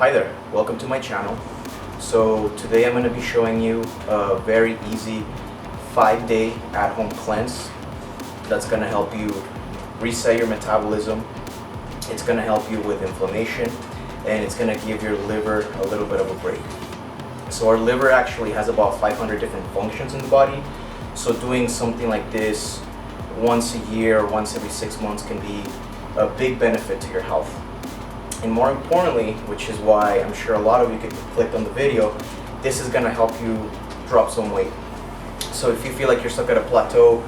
Hi there, welcome to my channel. So today I'm going to be showing you a very easy 5-day at-home cleanse that's going to help you reset your metabolism. It's going to help you with inflammation, and it's going to give your liver a little bit of a break. So our liver actually has about 500 different functions in the body, so doing something like this once a year or once every 6 months can be a big benefit to your health. And more importantly, which is why I'm sure a lot of you clicked on the video, this is going to help you drop some weight. So if you feel like you're stuck at a plateau,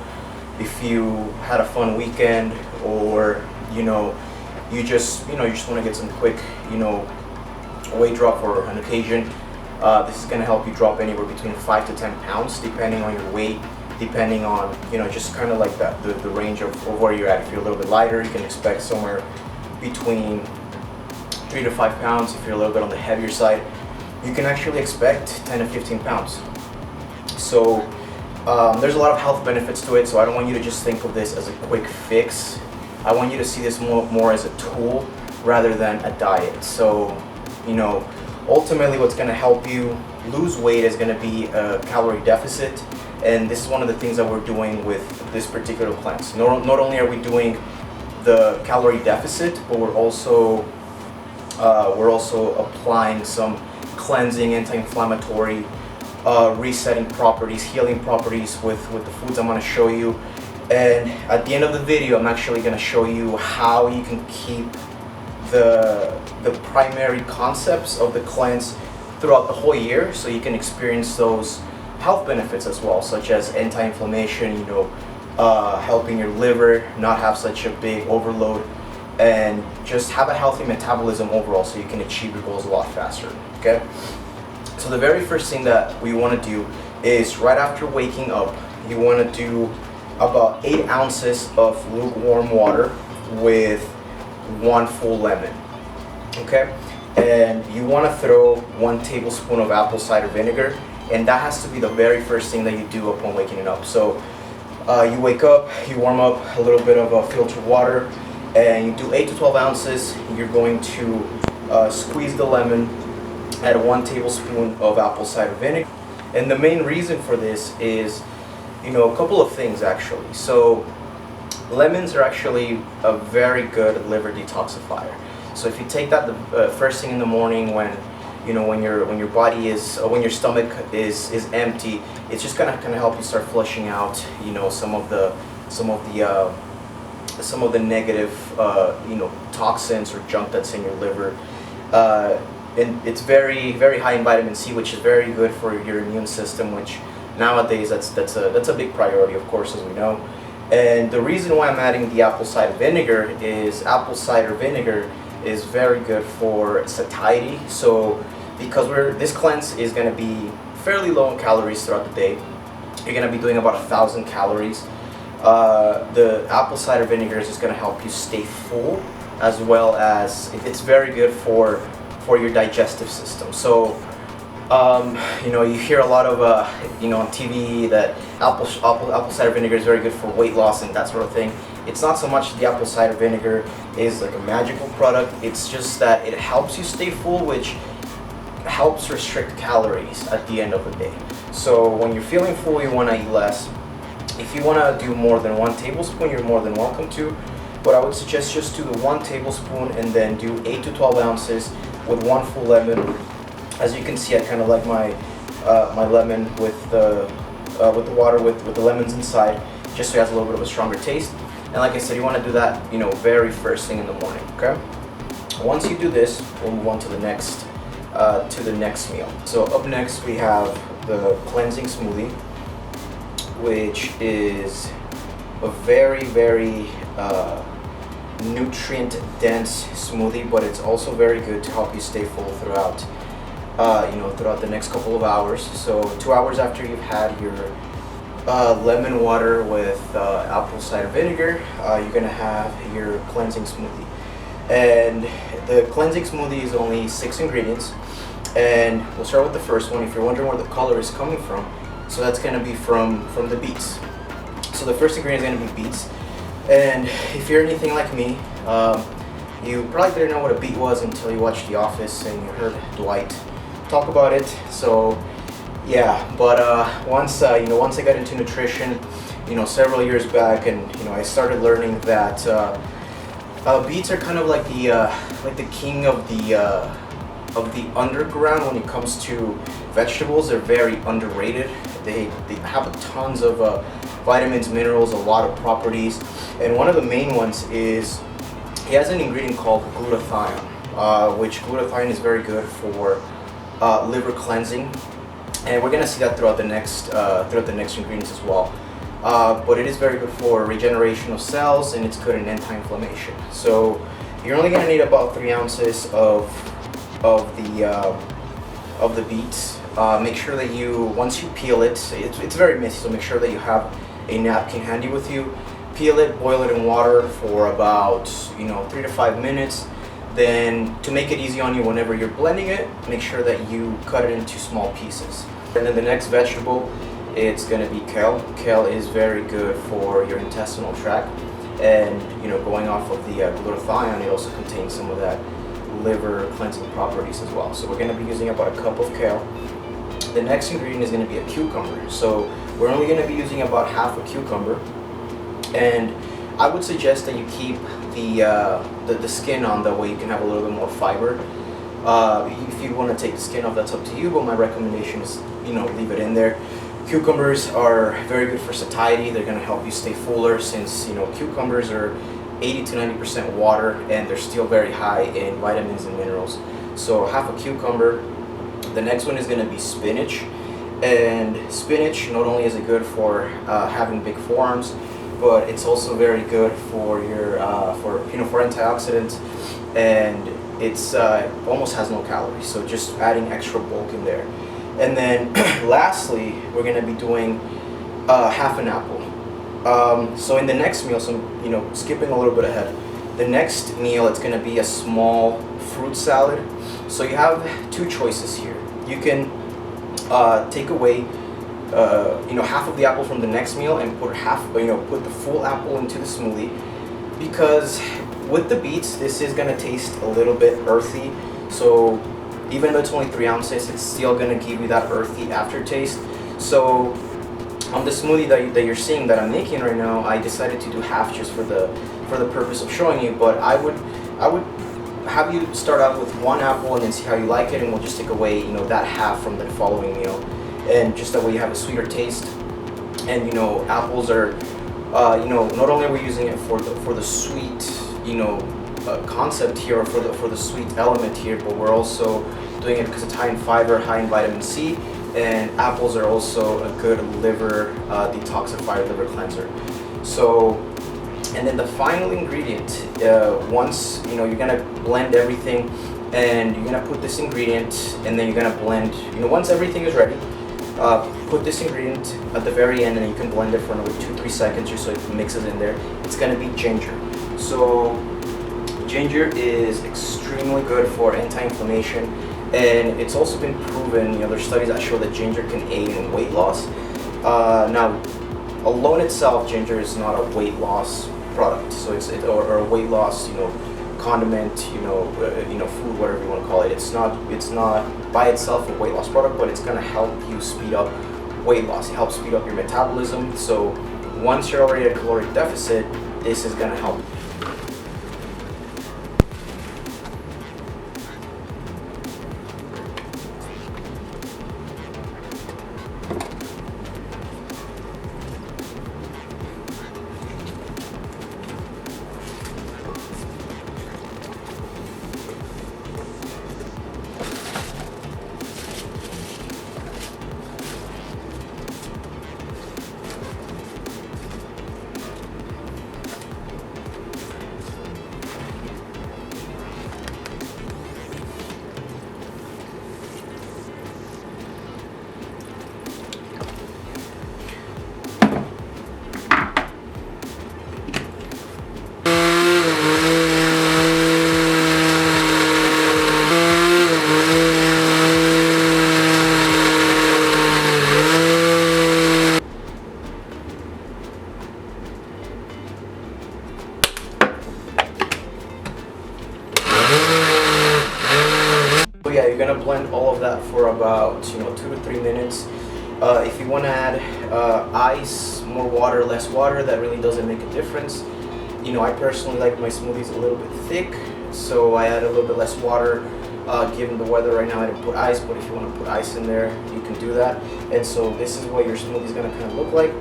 if you had a fun weekend, or you just want to get some quick weight drop for an occasion, this is going to help you drop anywhere between 5 to 10 pounds depending on your weight, depending on just kind of like that the range of where you're at. If you're a little bit lighter, you can expect somewhere between 3 to 5 pounds. If you're a little bit on the heavier side, you can actually expect 10 to 15 pounds. So there's a lot of health benefits to it, so I don't want you to just think of this as a quick fix. I want you to see this more as a tool rather than a diet. So ultimately what's going to help you lose weight is going to be a calorie deficit, and this is one of the things that we're doing with this particular cleanse. Not only are we doing the calorie deficit, but we're also applying some cleansing, anti-inflammatory, resetting properties, healing properties with the foods I'm going to show you. And at the end of the video, I'm actually going to show you how you can keep the primary concepts of the cleanse throughout the whole year, so you can experience those health benefits as well, such as anti-inflammation, helping your liver not have such a big overload, and just have a healthy metabolism overall, so you can achieve your goals a lot faster. Okay, so the very first thing that we want to do is, right after waking up, you want to do about 8 ounces of lukewarm water with 1 full lemon. Okay, and you want to throw 1 tablespoon of apple cider vinegar, and that has to be the very first thing that you do upon waking up. So you wake up, you warm up a little bit of filtered water, and you do 8 to 12 ounces. You're going to squeeze the lemon, add 1 tablespoon of apple cider vinegar. And the main reason for this is, a couple of things actually. So lemons are actually a very good liver detoxifier. So if you take that the first thing in the morning when your body is, when your stomach is empty, it's just gonna kind of help you start flushing out some of the negative toxins or junk that's in your liver. And it's very, very high in vitamin C, which is very good for your immune system, which nowadays that's a big priority, of course, as we know. And the reason why I'm adding the apple cider vinegar is apple cider vinegar is very good for satiety. So because this cleanse is going to be fairly low in calories throughout the day, you're going to be doing about 1,000 calories. The apple cider vinegar is just going to help you stay full, as well as it's very good for your digestive system. So you hear a lot of on TV that apple cider vinegar is very good for weight loss and that sort of thing. It's not so much the apple cider vinegar is like a magical product. It's just that it helps you stay full, which helps restrict calories at the end of the day. So when you're feeling full, you want to eat less. If you want to do more than 1 tablespoon, you're more than welcome to. But I would suggest just do the 1 tablespoon and then do 8 to 12 ounces with 1 full lemon. As you can see, I kind of like my lemon with the water with the lemons inside, just so it has a little bit of a stronger taste. And like I said, you want to do that very first thing in the morning. Okay. Once you do this, we'll move on to the next meal. So up next we have the cleansing smoothie, which is a very, very nutrient dense smoothie, but it's also very good to help you stay full throughout the next couple of hours. So 2 hours after you've had your lemon water with apple cider vinegar, you're gonna have your cleansing smoothie. And the cleansing smoothie is only 6 ingredients, and we'll start with the first one. If you're wondering where the color is coming from, so that's gonna be from the beets. So the first ingredient is gonna be beets. And if you're anything like me, You probably didn't know what a beet was until you watched The Office and you heard Dwight talk about it. So yeah, but once once I got into nutrition, several years back, and I started learning that beets are kind of like the king of the underground when it comes to vegetables. They're very underrated. They have tons of vitamins, minerals, a lot of properties, and one of the main ones is it has an ingredient called glutathione, which glutathione is very good for liver cleansing, and we're gonna see that throughout the next ingredients as well. But it is very good for regeneration of cells, and it's good in anti-inflammation. So you're only gonna need about 3 ounces of the beets. Make sure that once you peel it, it's very messy, so make sure that you have a napkin handy with you. Peel it, boil it in water for about 3 to 5 minutes. Then, to make it easy on you whenever you're blending it, make sure that you cut it into small pieces. And then the next vegetable, it's going to be kale. Kale is very good for your intestinal tract, and going off of the glutathione, it also contains some of that liver cleansing properties as well. So we're going to be using about a cup of kale. The next ingredient is going to be a cucumber. So we're only going to be using about half a cucumber, and I would suggest that you keep the skin on, that way you can have a little bit more fiber. If you want to take the skin off, that's up to you, but my recommendation is leave it in there. Cucumbers are very good for satiety. They're going to help you stay fuller, since cucumbers are 80 to 90% water, and they're still very high in vitamins and minerals. So half a cucumber. The next one is going to be spinach, and spinach, not only is it good for having big forearms, but it's also very good for your for antioxidants, and it's almost has no calories, so just adding extra bulk in there. And then lastly, we're going to be doing half an apple. So in the next meal, so skipping a little bit ahead, the next meal, it's going to be a small fruit salad. So you have 2 choices here. You can take away half of the apple from the next meal and put put the full apple into the smoothie, because with the beets, this is going to taste a little bit earthy. So even though it's only 3 ounces, it's still going to give you that earthy aftertaste. So on the smoothie that you're seeing that I'm making right now, I decided to do half just for the purpose of showing you. But I would have you start out with 1 apple and then see how you like it, and we'll just take away that half from the following meal, and just that way you have a sweeter taste. And apples are not only are we using it for the sweet concept here, or for the sweet element here, but we're also doing it because it's high in fiber, high in vitamin C, and apples are also a good liver detoxifier, liver cleanser. So, and then the final ingredient, once you're gonna blend everything, and you're gonna put this ingredient, and then you're gonna blend. Once everything is ready, put this ingredient at the very end, and then you can blend it for another 2-3 seconds just so it mixes in there. It's gonna be ginger. So ginger is extremely good for anti-inflammation, and it's also been proven, there's studies that show that ginger can aid in weight loss. Now, alone itself, ginger is not a weight loss product, so or a weight loss, condiment, food, whatever you want to call it. It's not by itself a weight loss product, but it's going to help you speed up weight loss. It helps speed up your metabolism. So once you're already at a caloric deficit, this is going to help. gonna blend all of that for about 2 to 3 minutes. If you want to add ice, more water, less water, that really doesn't make a difference. I personally like my smoothies a little bit thick, so I add a little bit less water. Given the weather right now, I didn't put ice, but if you want to put ice in there, you can do that. And so this is what your smoothie is going to kind of look like.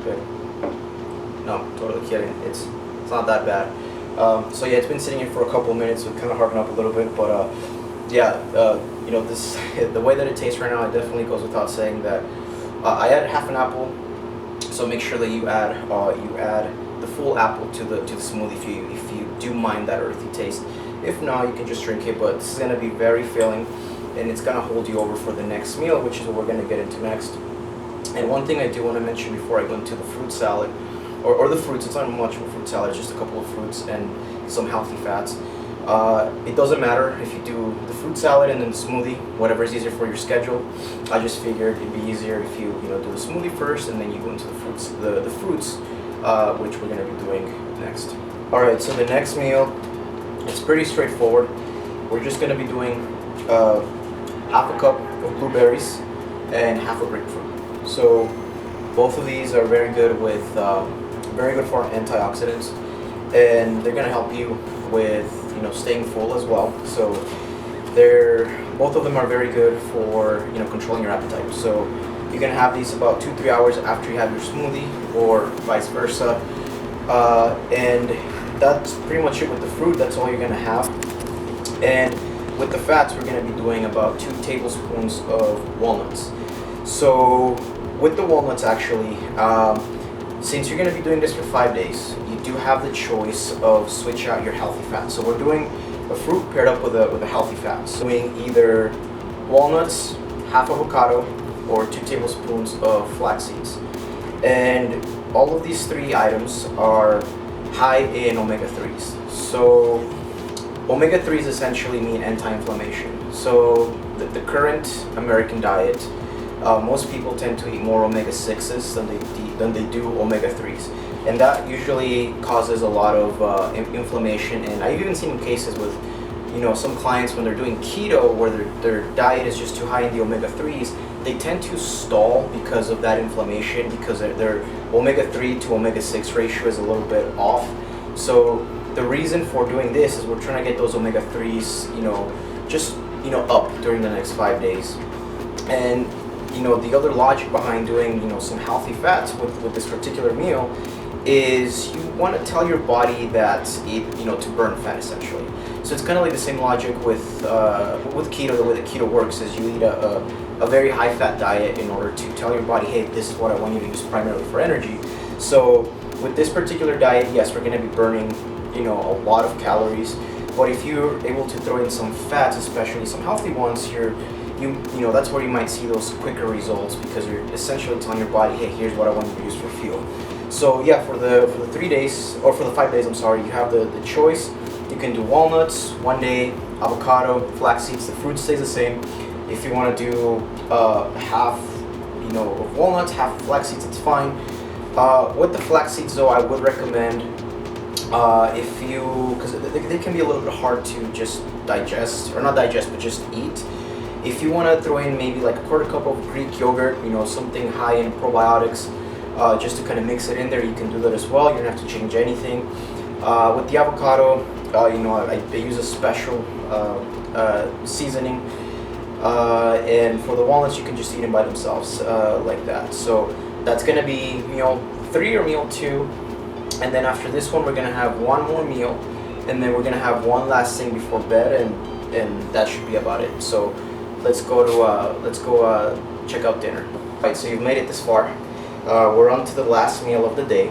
Good. No, totally kidding. It's not that bad. So yeah, it's been sitting here for a couple of minutes, so it kind of hardened up a little bit, but yeah, this the way that it tastes right now, it definitely goes without saying that I added half an apple. So make sure that you add the full apple to the smoothie if you do mind that earthy taste. If not, you can just drink it. But this is gonna be very filling, and it's gonna hold you over for the next meal, which is what we're gonna get into next. And one thing I do want to mention before I go into the fruit salad, or the fruits, it's not much of a fruit salad, it's just a couple of fruits and some healthy fats. It doesn't matter if you do the fruit salad and then the smoothie, whatever is easier for your schedule. I just figured it'd be easier if you do the smoothie first and then you go into the fruits, which we're going to be doing next. All right, so the next meal, it's pretty straightforward. We're just going to be doing half a cup of blueberries and half a grapefruit. So both of these are very good for antioxidants, and they're going to help you with staying full as well. So both of them are very good for controlling your appetite. So you're gonna have these about 2-3 hours after you have your smoothie, or vice versa. And that's pretty much it with the fruit. That's all you're gonna have. And with the fats, we're gonna be doing about 2 tablespoons of walnuts. So with the walnuts, actually, since you're going to be doing this for 5 days, you do have the choice of switch out your healthy fats. So we're doing a fruit paired up with a healthy fat. So doing either walnuts, half avocado, or 2 tablespoons of flaxseeds. And all of these 3 items are high in omega-3s. So omega-3s essentially mean anti-inflammation. So the current American diet, most people tend to eat more omega-6s than they do omega-3s, and that usually causes a lot of inflammation. And I've even seen cases with some clients when they're doing keto, where their diet is just too high in the omega-3s, they tend to stall because of that inflammation, because their omega-3 to omega-6 ratio is a little bit off. So the reason for doing this is we're trying to get those omega-3s just up during the next 5 days. And the other logic behind doing some healthy fats with this particular meal is you want to tell your body that to burn fat, essentially. So it's kind of like the same logic with keto. The way that keto works is you eat a very high fat diet in order to tell your body, hey, this is what I want you to use primarily for energy. So with this particular diet, yes, we're going to be burning a lot of calories, but if you're able to throw in some fats, especially some healthy ones, that's where you might see those quicker results, because you're essentially telling your body, hey, here's what I want you to use for fuel. So yeah, for the 3 days, or for the 5 days, I'm sorry, you have the choice. You can do walnuts 1 day, avocado, flax seeds. The fruit stays the same. If you want to do half of walnuts, half of flax seeds, it's fine. With the flax seeds though, I would recommend because they can be a little bit hard to just digest, or not digest, but just eat. If you want to throw in maybe like a quarter cup of Greek yogurt, something high in probiotics, just to kind of mix it in there, you can do that as well. You don't have to change anything. With the avocado, I use a special seasoning, and for the walnuts, you can just eat them by themselves like that. So that's going to be meal 3 or meal 2, and then after this one, we're going to have one more meal, and then we're going to have one last thing before bed, and that should be about it. So let's go check out dinner. All right, so you've made it this far. We're on to the last meal of the day,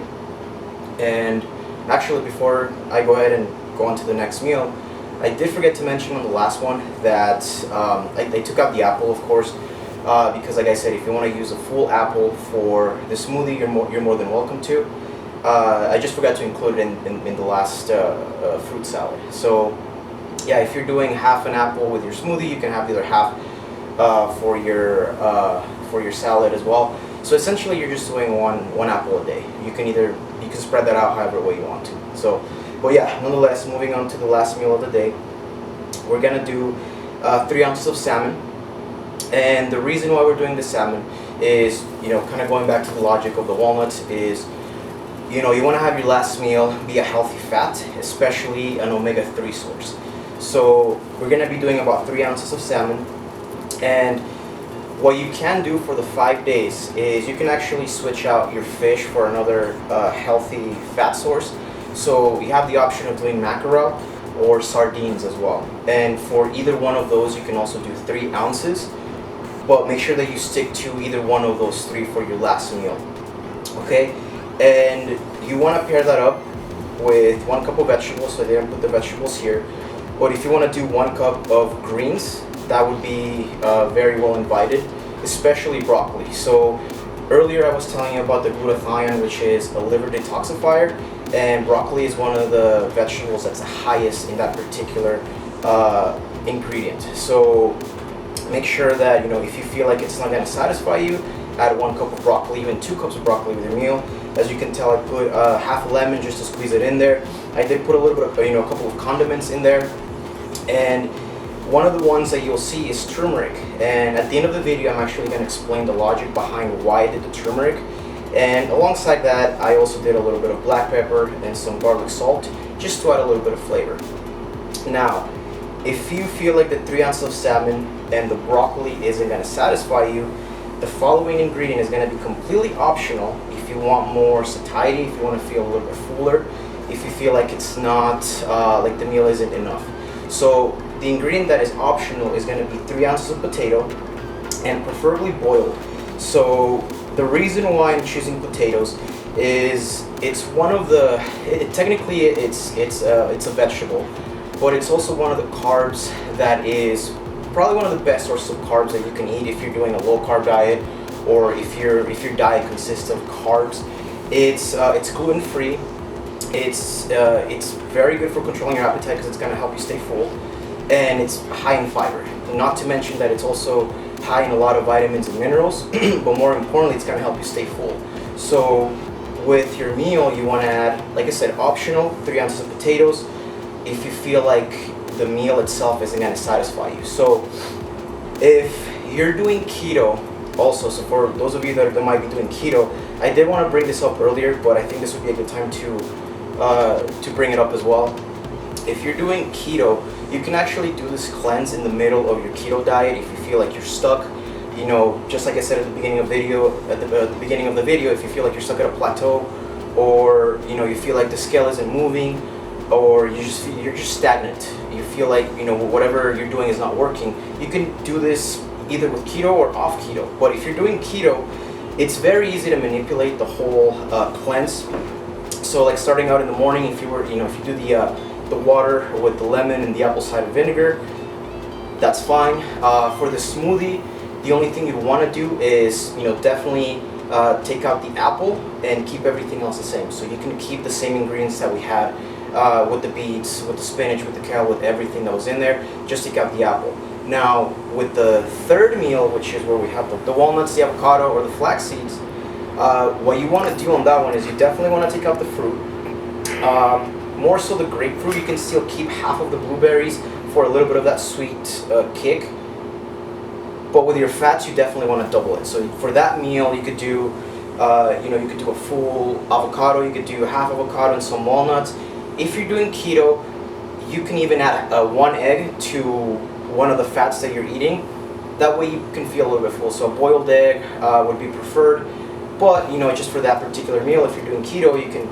and actually, before I go ahead and go on to the next meal, I did forget to mention on the last one that I took out the apple, of course, because like I said, if you want to use a full apple for the smoothie, you're more than welcome to. I just forgot to include it in the last fruit salad. So yeah, if you're doing half an apple with your smoothie, you can have the other half for your salad as well. So essentially, you're just doing one apple a day. You can spread that out however way you want to. So, but yeah, nonetheless, moving on to the last meal of the day, we're gonna do 3 ounces of salmon. And the reason why we're doing the salmon is, kind of going back to the logic of the walnuts is, you want to have your last meal be a healthy fat, especially an omega-3 source. So we're going to be doing about 3 ounces of salmon. And what you can do for the 5 days is you can actually switch out your fish for another healthy fat source. So you have the option of doing mackerel or sardines as well. And for either one of those, you can also do 3 ounces. But make sure that you stick to either one of those 3 for your last meal. Okay? And you want to pair that up with 1 cup of vegetables. So I didn't put the vegetables here. But if you want to do 1 cup of greens, that would be very well invited, especially broccoli. So earlier I was telling you about the glutathione, which is a liver detoxifier, and broccoli is one of the vegetables that's the highest in that particular ingredient. So make sure that, if you feel like it's not going to satisfy you, add 1 cup of broccoli, even 2 cups of broccoli with your meal. As you can tell, I put half a lemon just to squeeze it in there. I did put a little bit of, a couple of condiments in there. And one of the ones that you'll see is turmeric. And at the end of the video, I'm actually going to explain the logic behind why I did the turmeric. And alongside that, I also did a little bit of black pepper and some garlic salt, just to add a little bit of flavor. Now, if you feel like the 3 ounces of salmon and the broccoli isn't going to satisfy you, the following ingredient is going to be completely optional if you want more satiety, if you want to feel a little bit fuller, if you feel like it's not, like the meal isn't enough. So the ingredient that is optional is going to be 3 ounces of potato, and preferably boiled. So the reason why I'm choosing potatoes is it's one of the, technically it's a vegetable, but it's also one of the carbs that is probably one of the best sources of carbs that you can eat if you're doing a low carb diet, or if your diet consists of carbs. It's gluten free. It's very good for controlling your appetite because it's going to help you stay full, and it's high in fiber. Not to mention that it's also high in a lot of vitamins and minerals, but more importantly, it's going to help you stay full. So with your meal, you want to add, like I said, optional 3 ounces of potatoes if you feel like the meal itself isn't going to satisfy you. So if you're doing keto also, so for those of you that might be doing keto, I did want to bring this up earlier, but I think this would be a good time to bring it up as well. If you're doing keto, you can actually do this cleanse in the middle of your keto diet if you feel like you're stuck. Just like I said at the beginning of the video, if you feel like you're stuck at a plateau, or you feel like the scale isn't moving, or you're just stagnant. You feel like whatever you're doing is not working. You can do this either with keto or off keto. But if you're doing keto, it's very easy to manipulate the whole cleanse. So like starting out in the morning, if you do the water with the lemon and the apple cider vinegar, that's fine. For the smoothie, the only thing you want to do is definitely take out the apple and keep everything else the same. So you can keep the same ingredients that we had with the beets, with the spinach, with the kale, with everything that was in there. Just take out the apple. Now with the third meal, which is where we have the walnuts, the avocado, or the flax seeds, what you want to do on that one is you definitely want to take out the fruit. More so the grapefruit. You can still keep half of the blueberries for a little bit of that sweet kick. But with your fats, you definitely want to double it. So for that meal, you could do, you could do a full avocado. You could do half avocado and some walnuts. If you're doing keto, you can even add 1 egg to one of the fats that you're eating. That way you can feel a little bit full. So a boiled egg would be preferred. But just for that particular meal, if you're doing keto, you can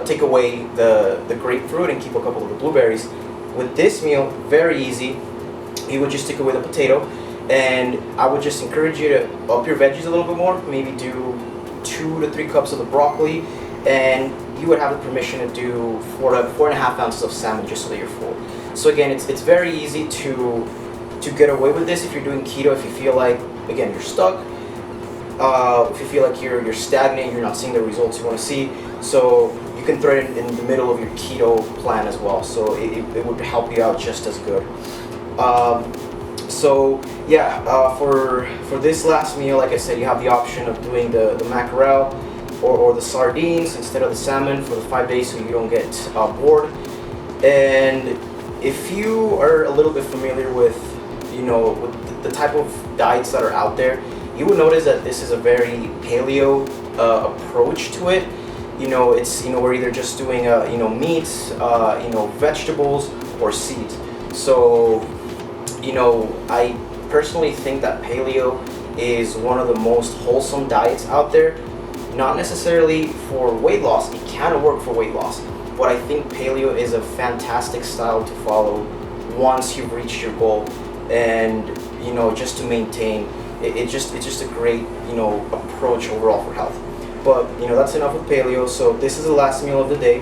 take away the grapefruit and keep a couple of the blueberries. With this meal, very easy. You would just take away the potato, and I would just encourage you to up your veggies a little bit more. Maybe do 2 to 3 cups of the broccoli, and you would have the permission to do 4 to 4.5 ounces of salmon just so that you're full. So again, it's very easy to get away with this if you're doing keto. If you feel like, again, you're stuck, if you feel like you're stagnant, you're not seeing the results you want to see, so you can throw it in the middle of your keto plan as well. So it would help you out just as good. So yeah, for this last meal, like I said, you have the option of doing the mackerel or the sardines instead of the salmon for the 5 days, so you don't get bored. And if you are a little bit familiar with, with the type of diets that are out there, you would notice that this is a very paleo approach to it. It's we're either just doing meats, vegetables or seeds. So I personally think that paleo is one of the most wholesome diets out there. Not necessarily for weight loss, it can work for weight loss, but I think paleo is a fantastic style to follow once you've reached your goal, and just to maintain it's just a great approach overall for health. But that's enough with paleo. So this is the last meal of the day.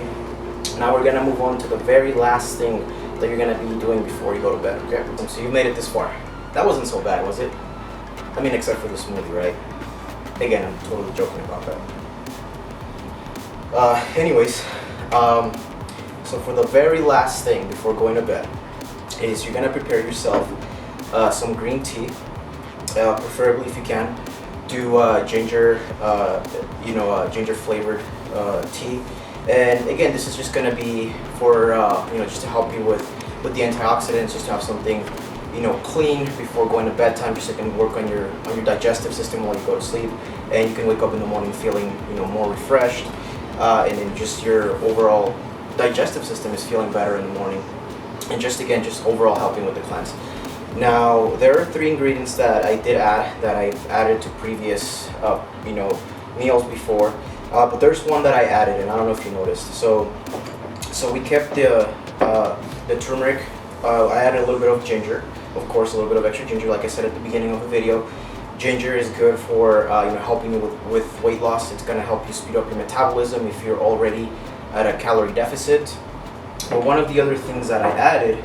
Now we're gonna move on to the very last thing that you're gonna be doing before you go to bed. Okay, so you made it this far. That wasn't so bad, was it? I mean, except for the smoothie, right? Again, I'm totally joking about that. Anyways, so for the very last thing before going to bed is you're gonna prepare yourself some green tea, preferably if you can. Do ginger, ginger flavored tea. And again, this is just gonna be for just to help you with the antioxidants, just to have something clean before going to bedtime, just so it can work on your digestive system while you go to sleep, and you can wake up in the morning feeling more refreshed, and then just your overall digestive system is feeling better in the morning, and just overall helping with the cleanse. Now there are 3 ingredients that I did add that I've added to previous meals before, but there's one that I added, and I don't know if you noticed. So we kept the turmeric. I added a little bit of ginger, of course, a little bit of extra ginger, like I said at the beginning of the video. Ginger is good for helping you with weight loss. It's going to help you speed up your metabolism if you're already at a calorie deficit. But one of the other things that I added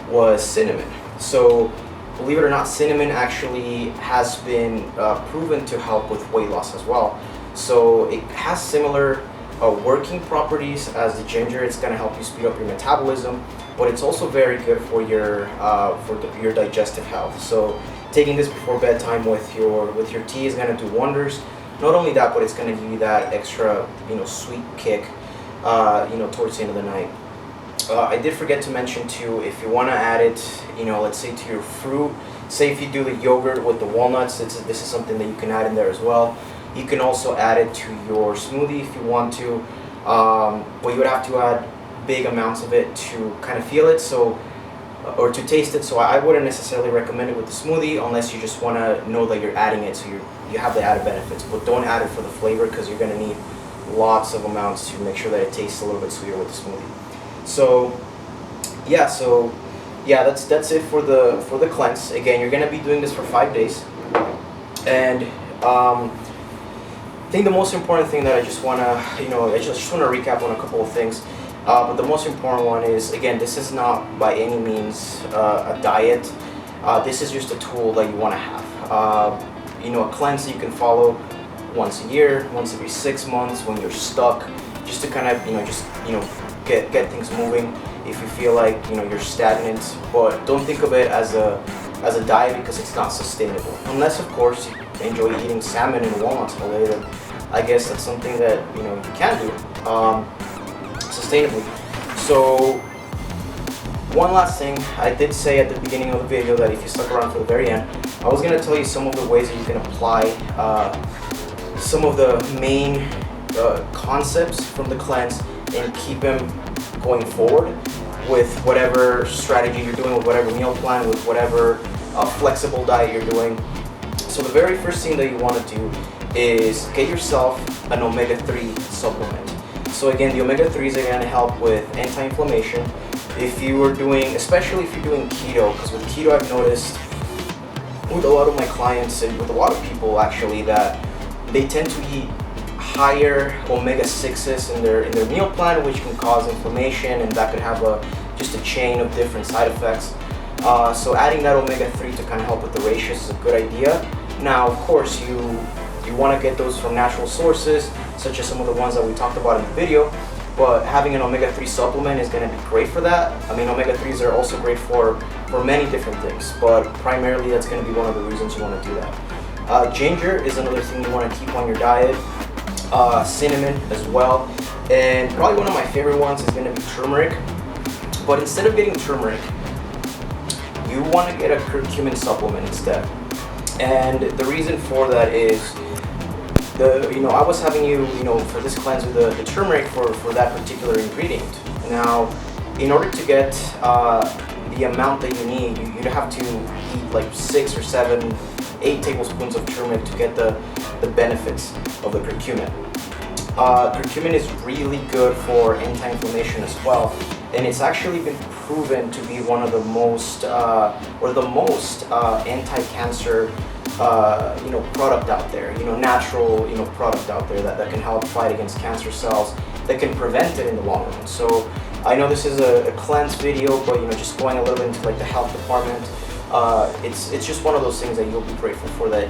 was cinnamon. So believe it or not, cinnamon actually has been proven to help with weight loss as well. So it has similar working properties as the ginger. It's going to help you speed up your metabolism, but it's also very good for your digestive health. So taking this before bedtime with your tea is going to do wonders. Not only that, but it's going to give you that extra sweet kick towards the end of the night. I did forget to mention too, if you want to add it, let's say to your fruit, say if you do the yogurt with the walnuts, this is something that you can add in there as well. You can also add it to your smoothie if you want to, but you would have to add big amounts of it to kind of feel it, or to taste it. So I wouldn't necessarily recommend it with the smoothie unless you just want to know that you're adding it, so you have the added benefits. But don't add it for the flavor, because you're going to need lots of amounts to make sure that it tastes a little bit sweeter with the smoothie. So yeah, that's it for the cleanse. Again, you're gonna be doing this for 5 days, and I think the most important thing that I just wanna recap on a couple of things. But the most important one is, again, this is not by any means a diet. This is just a tool that you want to have. A cleanse that you can follow once a year, once every 6 months when you're stuck, just to kind of get things moving if you feel like you're stagnant. But don't think of it as a diet, because it's not sustainable, unless of course you enjoy eating salmon and walnuts all day. Then I guess that's something that you can do sustainably. So one last thing, I did say at the beginning of the video that if you stuck around for the very end, I was going to tell you some of the ways that you can apply some of the main concepts from the cleanse and keep them going forward with whatever strategy you're doing, with whatever meal plan, with whatever flexible diet you're doing. So the very first thing that you want to do is get yourself an omega-3 supplement. So again, the omega-3s are going to help with anti-inflammation. Especially if you're doing keto, because with keto I've noticed with a lot of my clients and with a lot of people actually that they tend to eat higher omega-6s in their meal plan, which can cause inflammation, and that could have just a chain of different side effects. So adding that omega-3 to kind of help with the ratios is a good idea. Now, of course, you want to get those from natural sources, such as some of the ones that we talked about in the video, but having an omega-3 supplement is going to be great for that. I mean, omega-3s are also great for for many different things, but primarily that's going to be one of the reasons you want to do that. Ginger is another thing you want to keep on your diet. Cinnamon as well, and probably one of my favorite ones is going to be turmeric. But instead of getting turmeric, you want to get a curcumin supplement instead. And the reason for that is I was having you for this cleanse with the turmeric for that particular ingredient. Now, in order to get the amount that you need, you'd have to eat like 6 or 7, 8 tablespoons of turmeric to get the benefits of the curcumin. Curcumin is really good for anti-inflammation as well, and it's actually been proven to be one of the most anti-cancer product out there, natural product out there that can help fight against cancer cells, that can prevent it in the long run. So I know this is a cleanse video, but just going a little bit into like the health department, it's just one of those things that you'll be grateful for, that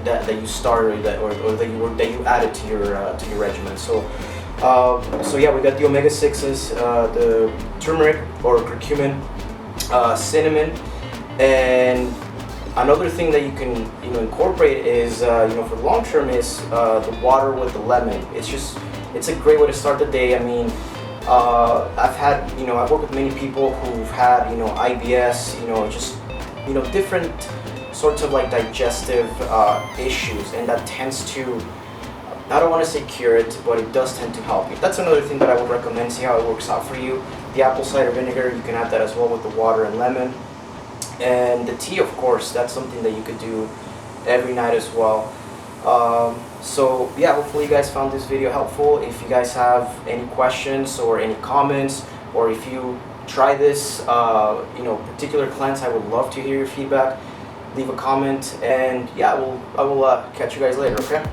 that you started, or that you added to your regimen. So yeah, we got the omega-6s, the turmeric or curcumin, cinnamon, and another thing that you can incorporate is for long term is the water with the lemon. It's a great way to start the day. I mean, I've worked with many people who've had IBS, different sorts of like digestive issues, and that tends to, I don't want to say cure it, but it does tend to help you. That's another thing that I would recommend. See how it works out for you. The apple cider vinegar, you can add that as well with the water and lemon. And the tea, of course, that's something that you could do every night as well. So yeah, hopefully you guys found this video helpful. If you guys have any questions or any comments, or if you try this particular cleanse, I would love to hear your feedback. Leave a comment, and yeah, I will catch you guys later, okay?